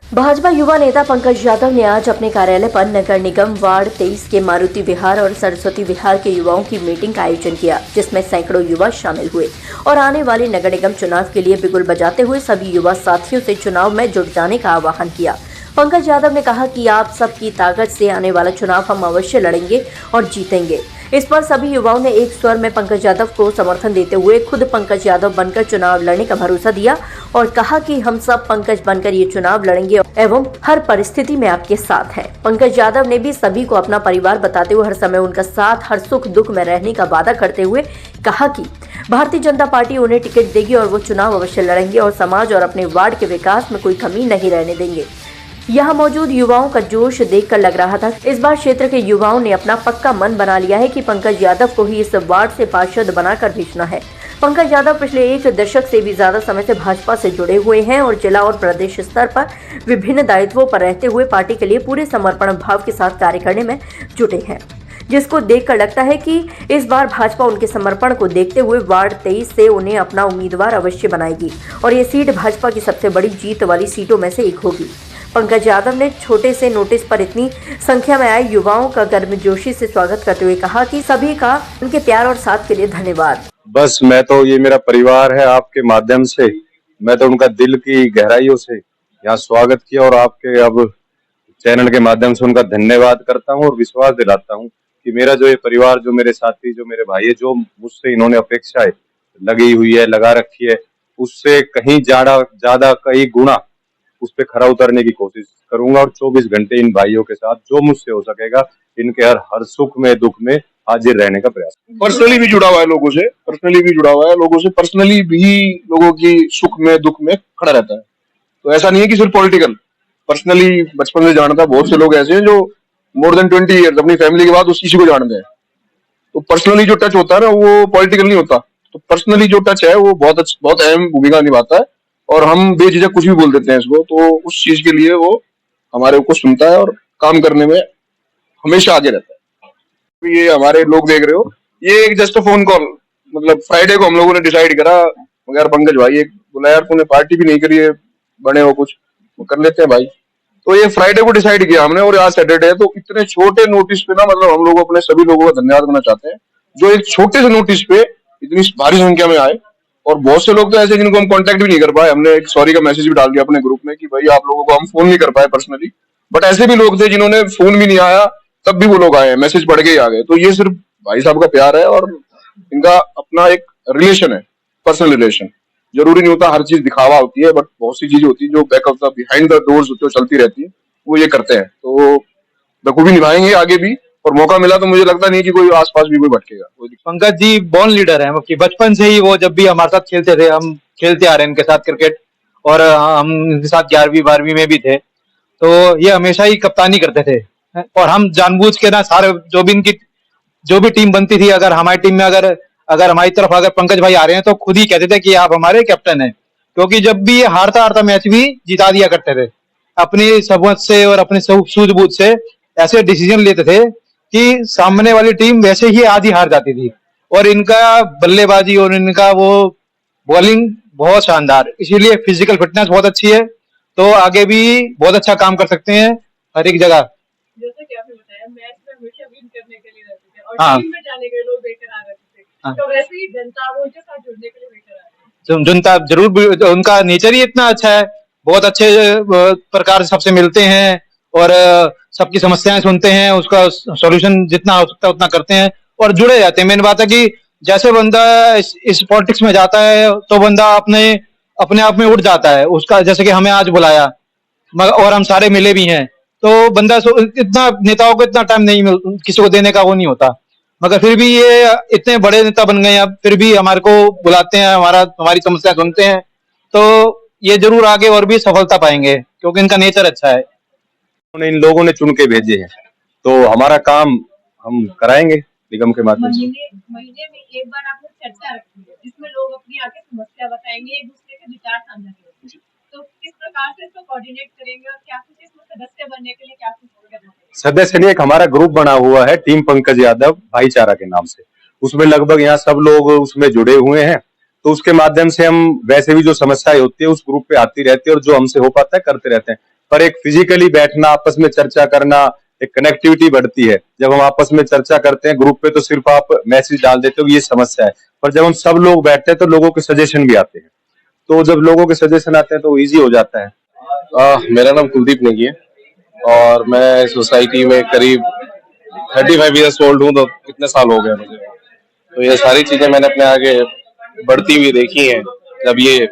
भाजपा युवा नेता पंकज यादव ने आज अपने कार्यालय पर नगर निगम वार्ड 23 के मारुति विहार और सरस्वती विहार के युवाओं की मीटिंग का आयोजन किया, जिसमें सैकड़ों युवा शामिल हुए और आने वाले नगर निगम चुनाव के लिए बिगुल बजाते हुए सभी युवा साथियों से चुनाव में जुट जाने का आह्वान किया। पंकज यादव ने कहा कि आप सबकी ताकत से आने वाला चुनाव हम अवश्य लड़ेंगे और जीतेंगे। इस पर सभी युवाओं ने एक स्वर में पंकज यादव को समर्थन देते हुए खुद पंकज यादव बनकर चुनाव लड़ने का भरोसा दिया और कहा कि हम सब पंकज बनकर ये चुनाव लड़ेंगे एवं हर परिस्थिति में आपके साथ हैं। पंकज यादव ने भी सभी को अपना परिवार बताते हुए हर समय उनका साथ, हर सुख दुख में रहने का वादा करते हुए कहा कि भारतीय जनता पार्टी उन्हें टिकट देगी और वो चुनाव अवश्य लड़ेंगे और समाज और अपने वार्ड के विकास में कोई कमी नहीं रहने देंगे। यहाँ मौजूद युवाओं का जोश देखकर लग रहा था इस बार क्षेत्र के युवाओं ने अपना पक्का मन बना लिया है कि पंकज यादव को ही इस वार्ड से पार्षद बनाकर भेजना है। पंकज यादव पिछले एक दशक से भी ज्यादा समय से भाजपा से जुड़े हुए हैं और जिला और प्रदेश स्तर पर विभिन्न दायित्वों पर रहते हुए पार्टी के लिए पूरे समर्पण भाव के साथ कार्य करने में जुटे हैं, जिसको देखकर लगता है कि इस बार भाजपा उनके समर्पण को देखते हुए वार्ड 23 से उन्हें अपना उम्मीदवार अवश्य बनाएगी और ये सीट भाजपा की सबसे बड़ी जीत वाली सीटों में से एक होगी। पंकज यादव ने छोटे से नोटिस पर इतनी संख्या में आए युवाओं का गर्मजोशी से स्वागत करते हुए कहा कि सभी का उनके प्यार और साथ के लिए धन्यवाद। बस मैं तो ये मेरा परिवार है, आपके माध्यम से मैं तो उनका दिल की गहराइयों से यहाँ स्वागत किया और आपके अब चैनल के माध्यम से उनका धन्यवाद करता हूँ और विश्वास दिलाता हूँ कि मेरा जो ये परिवार, जो मेरे साथी, जो मेरे भाई है, जो मुझसे इन्होंने अपेक्षाएं लगी हुई है, लगा रखी है, उससे कहीं ज्यादा कई गुना उस पर खरा उतरने की कोशिश करूंगा और 24 घंटे इन भाइयों के साथ जो मुझसे हो सकेगा इनके हर सुख में दुख में हाजिर रहने का प्रयास। पर्सनली भी जुड़ा हुआ है लोगों से, पर्सनली भी लोगों की सुख में दुख में खड़ा रहता है। तो ऐसा नहीं है कि सिर्फ पॉलिटिकल, पर्सनली बचपन से जानता है। बहुत से लोग ऐसे हैं जो मोर देन 20 ईयर्स अपनी फैमिली के बाद उस किसी को जानते हैं। तो पर्सनली जो टच होता है ना, वो पॉलिटिकल नहीं होता। तो पर्सनली जो टच है वो बहुत अहम भूमिका निभाता है और हम बेझिझक कुछ भी बोल देते हैं इसको। तो उस चीज के लिए वो हमारे को सुनता है और काम करने में हमेशा आगे रहता है। ये हमारे लोग देख रहे हो, ये एक जस्ट फोन कॉल, मतलब फ्राइडे को हम लोगों ने डिसाइड करा, यार पंकज भाई एक बोला, यार तूने पार्टी भी नहीं करी है, बने हो कुछ कर लेते हैं भाई। तो ये फ्राइडे को डिसाइड किया हमने और आज सैटरडे है। तो इतने छोटे नोटिस पे ना, मतलब हम लोग अपने सभी लोगों का धन्यवाद करना चाहते हैं जो एक छोटे से नोटिस पे इतनी भारी संख्या में आए। और बहुत से लोग तो ऐसे जिनको हम कांटेक्ट भी नहीं कर पाए, हमने एक सॉरी का मैसेज भी डाल दिया अपने ग्रुप में कि भाई आप लोगों को हम फोन नहीं कर पाए पर्सनली, बट ऐसे भी लोग थे जिन्होंने फोन भी नहीं आया तब भी वो लोग आए, मैसेज पढ़ के ही आ गए। तो ये सिर्फ भाई साहब का प्यार है और इनका अपना एक रिलेशन है, पर्सनल रिलेशन। जरूरी नहीं होता हर चीज दिखावा होती है, बट बहुत सी चीजें होती है जो back of the behind the doors जो चलती रहती है, वो ये करते हैं। तो बखूबी निभाएंगे आगे भी और मौका मिला तो मुझे लगता नहीं कि कोई आसपास भी कोई भटकेगा। पंकज जी बॉर्न लीडर है कि बचपन से ही वो जब भी हमारे साथ खेलते थे, हम खेलते आ रहे हैं इनके साथ क्रिकेट और हम इनके साथ 11वीं 12वीं में भी थे। तो ये हमेशा ही कप्तानी करते थे और हम जानबूझ के ना सारे जो भी टीम बनती थी, अगर हमारी टीम में अगर हमारी तरफ अगर पंकज भाई आ रहे हैं तो खुद ही कहते थे कि आप हमारे कैप्टन हैं, क्योंकि जब भी ये हारता मैच भी जिता दिया करते थे। अपनी समझ से और अपनी सूझबूझ से ऐसे डिसीजन लेते थे कि सामने वाली टीम वैसे ही आधी हार जाती थी। और इनका बल्लेबाजी और इनका वो बॉलिंग बहुत शानदार, इसीलिए फिजिकल फिटनेस बहुत अच्छी है, तो आगे भी बहुत अच्छा काम कर सकते हैं हर एक जगह। जैसे कि आपने बताया मैच में हमेशा विन करने के लिए रहते थे और टीम में जाने के लिए लोग बेकर आ रहे थे। तो वैसे ही जनता वो उनके साथ जुड़ने के लिए बेकर आ रही है। जनता जरूर, उनका नेचर ही इतना अच्छा है, बहुत अच्छे प्रकार से सबसे मिलते हैं और सबकी समस्याएं सुनते हैं, उसका सॉल्यूशन जितना हो सकता है उतना करते हैं और जुड़े रहते हैं। मेन बात है कि जैसे बंदा इस पॉलिटिक्स में जाता है तो बंदा अपने आप में उठ जाता है उसका। जैसे कि हमें आज बुलाया और हम सारे मिले भी हैं, तो बंदा इतना नेताओं को इतना टाइम नहीं किसी को देने का वो नहीं होता, मगर फिर भी ये इतने बड़े नेता बन गए हैं, फिर भी हमारे को बुलाते हैं, हमारी समस्या सुनते हैं। तो ये जरूर आगे और भी सफलता पाएंगे क्योंकि इनका नेचर अच्छा है। इन लोगों ने चुन के भेजे हैं तो हमारा काम हम कराएंगे निगम के माध्यम से। महीने में एक बार आप लोग चर्चा रखी है जिसमें लोग अपनी आके समस्या बताएंगे, एक दूसरे के विचार साझा करेंगे। तो किस प्रकार से इसको कोऑर्डिनेट करेंगे और क्या कुछ इसमें सदस्य बनने के लिए क्या कुछ होगा? सदस्य नहीं, एक हमारा ग्रुप बना हुआ है टीम पंकज यादव भाईचारा के नाम से, उसमें लगभग यहाँ सब लोग उसमें जुड़े हुए हैं। तो उसके माध्यम से हम वैसे भी जो समस्याएं होती है उस ग्रुप पे आती रहती है और जो हमसे हो पाता है करते रहते हैं। पर एक फिजिकली बैठना, आपस में चर्चा करना, एक कनेक्टिविटी बढ़ती है। जब हम आपस में चर्चा करते हैं ग्रुप पे तो सिर्फ आप मैसेज डाल देते हो कि ये समस्या है, पर जब हम सब लोग बैठते हैं तो लोगों के सजेशन भी आते हैं। तो जब लोगों के सजेशन आते हैं तो इजी हो जाता है। मेरा नाम कुलदीप नेगी है और मैं सोसाइटी में करीब 35 ईयर्स ओल्ड हूँ, तो कितने साल हो गए मुझे। तो ये सारी चीजें मैंने अपने आगे बढ़ती हुई देखी हैं। जब ये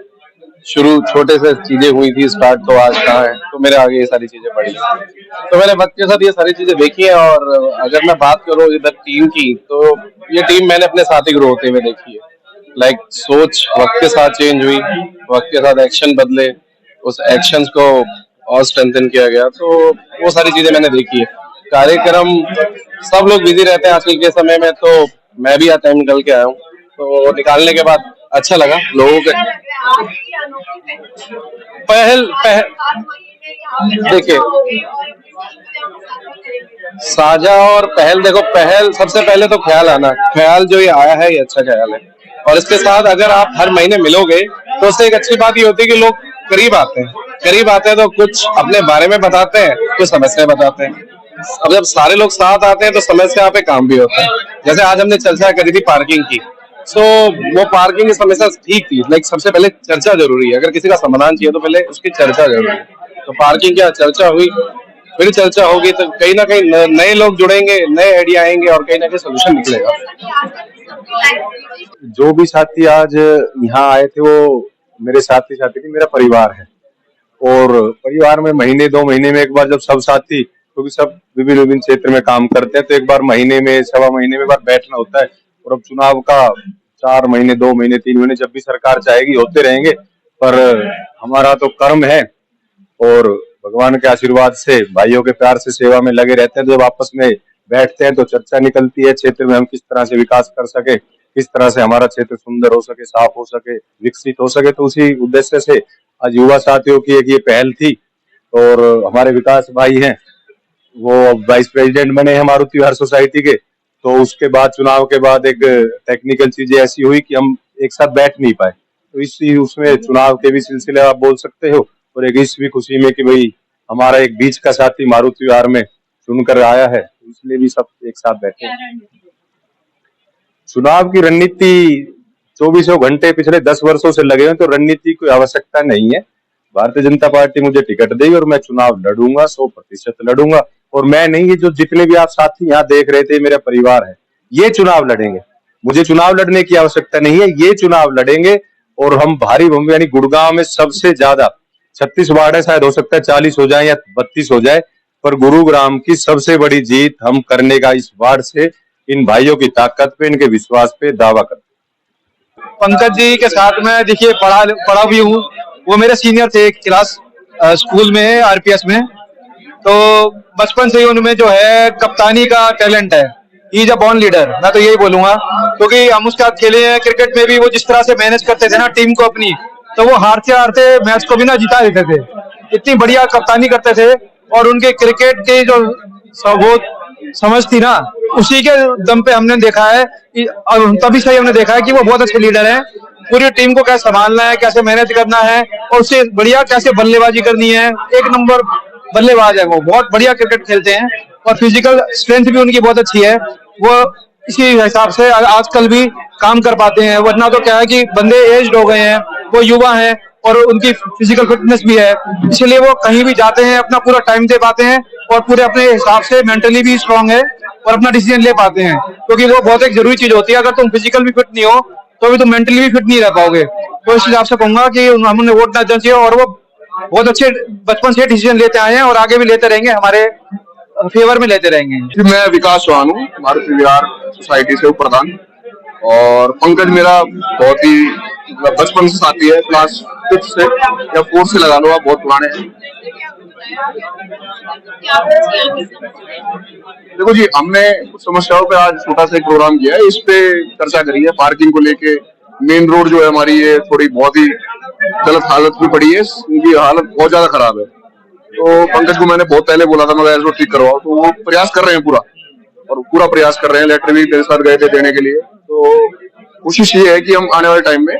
शुरू छोटे से चीजें हुई थी स्टार्ट, तो आज कहाँ है, तो मेरे आगे ये सारी चीजें बढ़ी। तो मैंने वक्त के साथ ये सारी चीजें देखी हैं। और अगर मैं बात करूँ इधर टीम की, तो ये टीम मैंने अपने साथ ही ग्रो होते हुए देखी है। लाइक सोच वक्त के साथ चेंज हुई, वक्त के साथ एक्शन बदले, उस एक्शंस को और स्ट्रेंथन किया गया। तो वो सारी चीजें मैंने देखी है। कार्यक्रम सब लोग बिजी रहते हैं आजकल के समय में, तो मैं भी आज टाइम निकल के आया हूँ। तो निकालने के बाद अच्छा लगा लोगों के। आज की अनोखी पहल देखिए, साझा और पहल, देखो पहल सबसे पहले तो ख्याल आना, ख्याल जो ये आया है ये अच्छा ख्याल है। और इसके साथ अगर आप हर महीने मिलोगे तो उससे एक अच्छी बात ये होती है कि लोग करीब आते हैं तो कुछ अपने बारे में बताते हैं, कुछ समस्या बताते हैं। अब जब सारे लोग साथ आते हैं तो समस्या पे काम भी होता है। जैसे आज हमने चर्चा करी थी पार्किंग की, तो वो पार्किंग की समस्या ठीक थी। लाइक सबसे पहले चर्चा जरूरी है। अगर किसी का समाधान चाहिए तो पहले उसकी चर्चा जरूरी है। तो पार्किंग की चर्चा हुई, फिर चर्चा होगी, तो कहीं ना कहीं नए लोग जुड़ेंगे, नए आइडिया आएंगे और कहीं ना कहीं सोल्यूशन निकलेगा। जो भी साथी आज यहाँ आए थे वो मेरे साथी थे, मेरा परिवार है। और परिवार में महीने 2 महीने में एक बार जब सब साथी, क्योंकि सब विभिन्न विभिन्न क्षेत्र में काम करते हैं, तो एक बार महीने में, सवा महीने में एक बार बैठना होता है। और अब चुनाव का 4 महीने, 2 महीने, 3 महीने जब भी सरकार चाहेगी होते रहेंगे। पर हमारा तो कर्म है और भगवान के आशीर्वाद से, भाइयों के प्यार से सेवा में लगे रहते हैं। तो जब आपस में बैठते हैं तो चर्चा निकलती है क्षेत्र में हम किस तरह से विकास कर सके, किस तरह से हमारा क्षेत्र सुंदर हो सके, साफ हो सके, विकसित हो सके। तो उसी उद्देश्य से आज युवा साथियों की एक ये पहल थी। और हमारे विकास भाई हैं, वो वाइस प्रेसिडेंट बने हैं मारुति विहार सोसाइटी के। तो उसके बाद चुनाव के बाद एक टेक्निकल चीजें ऐसी हुई कि हम एक साथ बैठ नहीं पाए। तो इसी उसमें चुनाव के भी सिलसिले आप बोल सकते हो, और एक इस भी खुशी में कि भाई हमारा एक बीच का साथी मारुति विहार में चुनकर आया है, इसलिए भी सब एक साथ बैठे। चुनाव की रणनीति 24 घंटे पिछले 10 वर्षों से लगे हैं, तो रणनीति की आवश्यकता नहीं है। भारतीय जनता पार्टी मुझे टिकट देगी और मैं चुनाव लड़ूंगा, 100% लड़ूंगा। और मैं नहीं, ये जो जितने भी आप साथी यहाँ देख रहे थे मेरा परिवार है, ये चुनाव लड़ेंगे। मुझे चुनाव लड़ने की आवश्यकता नहीं है, ये चुनाव लड़ेंगे। और हम भारी भूमि, यानी गुड़गांव में सबसे ज्यादा 36 वार्ड है, शायद हो सकता है 40 हो जाए या 32 हो जाए, पर गुरुग्राम की सबसे बड़ी जीत हम करने का इस वार्ड से, इन भाइयों की ताकत पे, इनके विश्वास पे दावा करते। पंकज जी के साथ में देखिए पढ़ा भी हूँ। वो मेरे सीनियर थे क्लास स्कूल में, आरपीएस में। तो बचपन से ही उनमें जो है कप्तानी का टैलेंट है। He is a born leader, मैं तो यही बोलूंगा, क्योंकि हम उसके साथ खेले हैं। क्रिकेट में भी वो जिस तरह से मैनेज करते थे ना टीम को अपनी, तो वो हारते हारते मैच को भी ना जिता देते थे। इतनी बढ़िया कप्तानी करते थे। और उनके क्रिकेट के जो वो समझ थी ना, उसी के दम पे हमने देखा है, तभी से हमने देखा है कि वो बहुत अच्छे लीडर हैं। पूरी टीम को कैसे संभालना है, कैसे मैनेज करना है, और उससे बढ़िया कैसे बल्लेबाजी करनी है। एक नंबर बल्लेबाज है वो, बहुत बढ़िया क्रिकेट खेलते हैं। और फिजिकल स्ट्रेंथ भी उनकी बहुत अच्छी है। वो इसी हिसाब से आजकल भी काम कर पाते हैं। वरना तो क्या है कि बंदे एज्ड हो गए हैं, वो युवा हैं और उनकी फिजिकल फिटनेस भी है, इसलिए वो कहीं भी जाते हैं अपना पूरा टाइम दे पाते हैं और पूरे अपने हिसाब से मेंटली भी स्ट्रांग है और अपना डिसीजन ले पाते हैं। क्योंकि वो बहुत एक जरूरी चीज होती है। अगर तुम फिजिकल भी फिट नहीं हो तो भी तुम मेंटली भी फिट नहीं रह पाओगे। तो इस हिसाब से कहूंगा कि हमने वोट ना देना चाहिए। और वो बहुत अच्छे बचपन से डिसीजन लेते आए हैं और आगे भी लेते रहेंगे, हमारे फेवर में लेते रहेंगे। मैं विकास चौहान हूँ, मारुति विहार सोसाइटी से प्रधान। और पंकज मेरा बहुत ही बचपन से साथी है, क्लास 5 से या 4 से लगा लो, आप बहुत पुराने हैं। देखो जी, हमने कुछ समस्याओं पे आज छोटा सा एक प्रोग्राम किया है, इस पे चर्चा करी है। पार्किंग को लेके मेन रोड जो है हमारी, ये थोड़ी बहुत ही गलत हालत में पड़ी है, उनकी हालत बहुत ज्यादा खराब है। तो पंकज को मैंने बहुत पहले बोला था मैं इसको ठीक करवाओ, तो वो प्रयास कर रहे हैं पूरा प्रयास कर रहे हैं। लेटर भी मेरे साथ गए थे देने के लिए। तो कोशिश ये है कि हम आने वाले टाइम में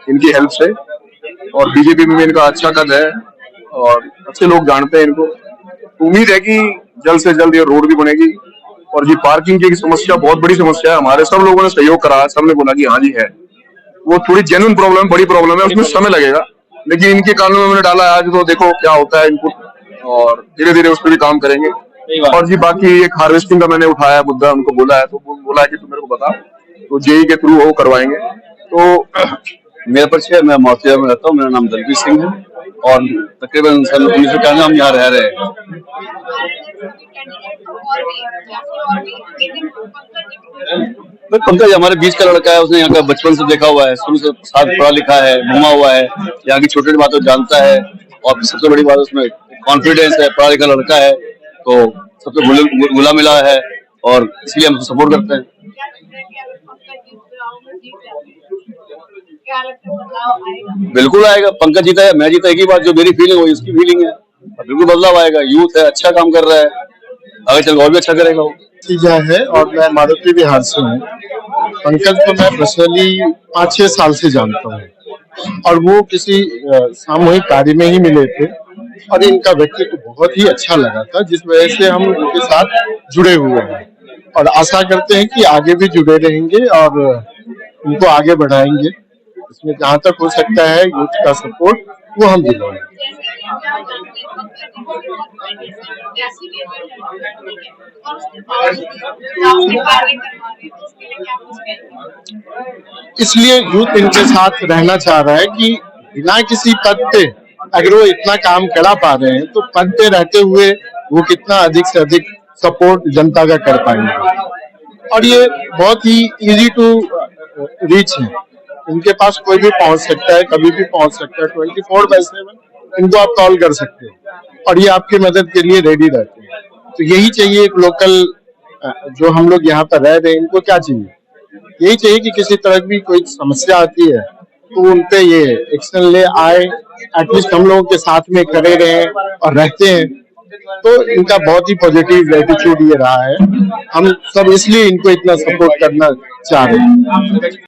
इनकी हेल्प से, और बीजेपी में इनका अच्छा कद है, और अच्छे लोग जानते हैं इनको। उम्मीद है कि जल्द से जल्द ये रोड भी बनेगी। और जी पार्किंग की एक समस्या बहुत बड़ी समस्या है, हमारे सब लोगों ने सहयोग करा, सबने बोला कि हाँ जी है, वो थोड़ी जेन्युइन प्रॉब्लम, बड़ी प्रॉब्लम है, उसमें समय लगेगा, लेकिन इनके कानों में मैंने डाला है आज, तो देखो क्या होता है इनपुट, और धीरे धीरे उस पर भी काम करेंगे। और जी बाकी एक हार्वेस्टिंग का मैंने उठाया मुद्दा, उनको बोला है, तो बोला है कि तुम मेरे को बता, तो जेई के थ्रू वो करवाएंगे। तो मेरा परिचय, मैं मौतिया में रहता हूँ, मेरा नाम दलबीर सिंह है और तकरीबन सन 1991 हम यहाँ रह रहे हैं। पंकज हमारे बीच का लड़का है, उसने यहाँ का बचपन से देखा हुआ है, शुरू से साथ पढ़ा लिखा है, घूमा हुआ है, यहाँ की छोटी छोटी बातों जानता है, और सबसे बड़ी बात उसमें कॉन्फिडेंस है, पढ़ा लिखा लड़का है, तो सबसे घुला मिला है और इसलिए हम सपोर्ट करते हैं। बिल्कुल आएगा, पंकज जीता है मैं जीता, एक ही बात, जो मेरी फीलिंग है उसकी फीलिंग है, बिल्कुल बदलाव आएगा। यूथ है, अच्छा काम कर रहा है, आगे चल और भी अच्छा करेगा वो। तीजा है और मैं मारुति विहार से हूँ। पंकज को मैं पर्सनली 5-6 साल से जानता हूँ और वो किसी सामूहिक कार्य में ही मिले थे और इनका व्यक्तित्व बहुत ही अच्छा लगा था, जिस वजह से हम उनके साथ जुड़े हुए हैं और आशा करते हैं कि आगे भी जुड़े रहेंगे और उनको आगे बढ़ाएंगे। इसमें जहाँ तक हो सकता है यूथ का सपोर्ट वो हम दिलाएंगे। इसलिए यूथ इनके साथ रहना चाह रहा है कि बिना किसी पद पे अगर वो इतना काम करा पा रहे हैं तो पद पे रहते हुए वो कितना अधिक से अधिक सपोर्ट जनता का कर पाएंगे। और ये बहुत ही इजी टू रीच है, इनके पास कोई भी पहुंच सकता है, कभी भी पहुंच सकता है, 24/7 इनको आप कॉल कर सकते हैं और ये आपकी मदद के लिए रेडी रहते हैं। तो यही चाहिए एक लोकल, जो हम लोग यहाँ पर रह रहे हैं, इनको क्या चाहिए, यही चाहिए कि किसी तरह की कोई समस्या आती है तो उनपे ये एक्शन ले आए, एटलीस्ट हम लोगों के साथ में खड़े रहे और रहते हैं। तो इनका बहुत ही पॉजिटिव एटीट्यूड ये रहा है, हम सब इसलिए इनको इतना सपोर्ट करना चाह रहे हैं।